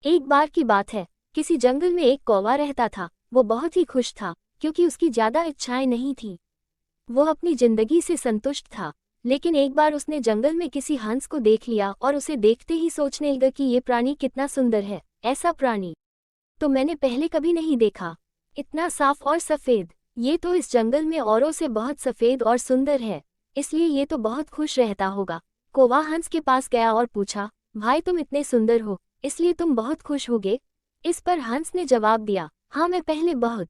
एक बार की बात है, किसी जंगल में एक कौवा रहता था। वो बहुत ही खुश था क्योंकि उसकी ज्यादा इच्छाएं नहीं थी। वो अपनी जिंदगी से संतुष्ट था। लेकिन एक बार उसने जंगल में किसी हंस को देख लिया और उसे देखते ही सोचने लगा कि ये प्राणी कितना सुंदर है। ऐसा प्राणी तो मैंने पहले कभी नहीं देखा। इतना साफ और सफेद, ये तो इस जंगल में औरों से बहुत सफेद और सुंदर है, इसलिए ये तो बहुत खुश रहता होगा। कौवा हंस के पास गया और पूछा, भाई तुम इतने सुंदर हो, इसलिए तुम बहुत खुश होगे? इस पर हंस ने जवाब दिया, हाँ मैं पहले बहुत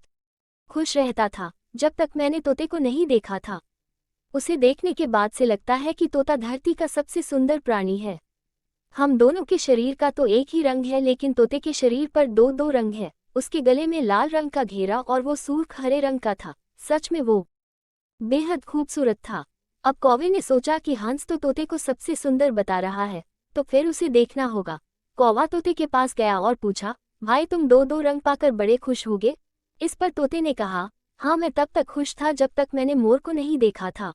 खुश रहता था जब तक मैंने तोते को नहीं देखा था। उसे देखने के बाद से लगता है कि तोता धरती का सबसे सुंदर प्राणी है। हम दोनों के शरीर का तो एक ही रंग है, लेकिन तोते के शरीर पर दो दो रंग है। उसके गले में लाल रंग का घेरा और वो सूर्ख हरे रंग का था। सच में वो बेहद खूबसूरत था। अब कौवे ने सोचा कि हंस तो तोते को सबसे सुंदर बता रहा है, तो फिर उसे देखना होगा। कौवा तोते के पास गया और पूछा, भाई तुम दो दो रंग पाकर बड़े खुश होगे? इस पर तोते ने कहा, हाँ मैं तब तक खुश था जब तक मैंने मोर को नहीं देखा था।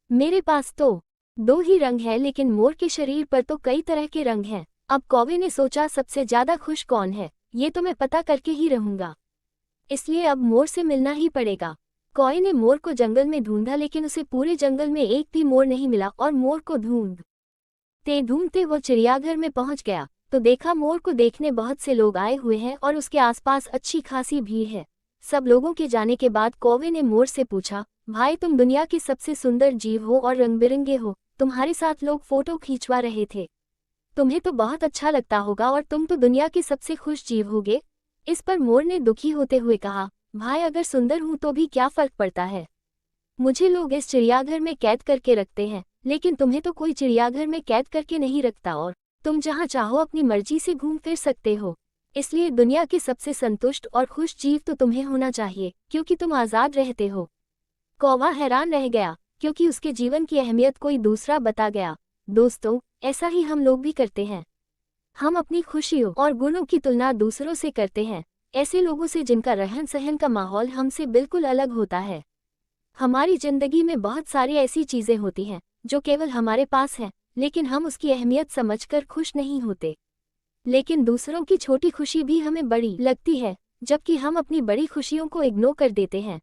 मेरे पास तो दो ही रंग है, लेकिन मोर के शरीर पर तो कई तरह के रंग हैं। अब कौवे ने सोचा, सबसे ज्यादा खुश कौन है, ये तो मैं पता करके ही रहूंगा, इसलिए अब मोर से मिलना ही पड़ेगा। कौवे ने मोर को जंगल में ढूंढा, लेकिन उसे पूरे जंगल में एक भी मोर नहीं मिला और मोर को ढूंढते ढूंढते वो चिड़ियाघर में पहुंच गया तो देखा मोर को देखने बहुत से लोग आए हुए हैं और उसके आसपास अच्छी खासी भीड़ है। सब लोगों के जाने के बाद कौवे ने मोर से पूछा, भाई तुम दुनिया के सबसे सुंदर जीव हो और रंग बिरंगे हो, तुम्हारे साथ लोग फोटो खींचवा रहे थे, तुम्हें तो बहुत अच्छा लगता होगा और तुम तो दुनिया के सबसे खुश जीव होगे। इस पर मोर ने दुखी होते हुए कहा, भाई अगर सुंदर हूं तो भी क्या फर्क पड़ता है, मुझे लोग इस चिड़ियाघर में कैद करके रखते हैं, लेकिन तुम्हें तो कोई चिड़ियाघर में कैद करके नहीं रखता और तुम जहां चाहो अपनी मर्जी से घूम फिर सकते हो। इसलिए दुनिया के सबसे संतुष्ट और खुश जीव तो तुम्हें होना चाहिए, क्योंकि तुम आज़ाद रहते हो। कौवा हैरान रह गया क्योंकि उसके जीवन की अहमियत कोई दूसरा बता गया। दोस्तों, ऐसा ही हम लोग भी करते हैं। हम अपनी खुशियों और गुणों की तुलना दूसरों से करते हैं, ऐसे लोगों से जिनका रहन सहन का माहौल हमसे बिल्कुल अलग होता है। हमारी जिंदगी में बहुत सारी ऐसी चीजें होती हैं जो केवल हमारे पास हैं, लेकिन हम उसकी अहमियत समझकर खुश नहीं होते। लेकिन दूसरों की छोटी खुशी भी हमें बड़ी लगती है, जबकि हम अपनी बड़ी खुशियों को इग्नोर कर देते हैं।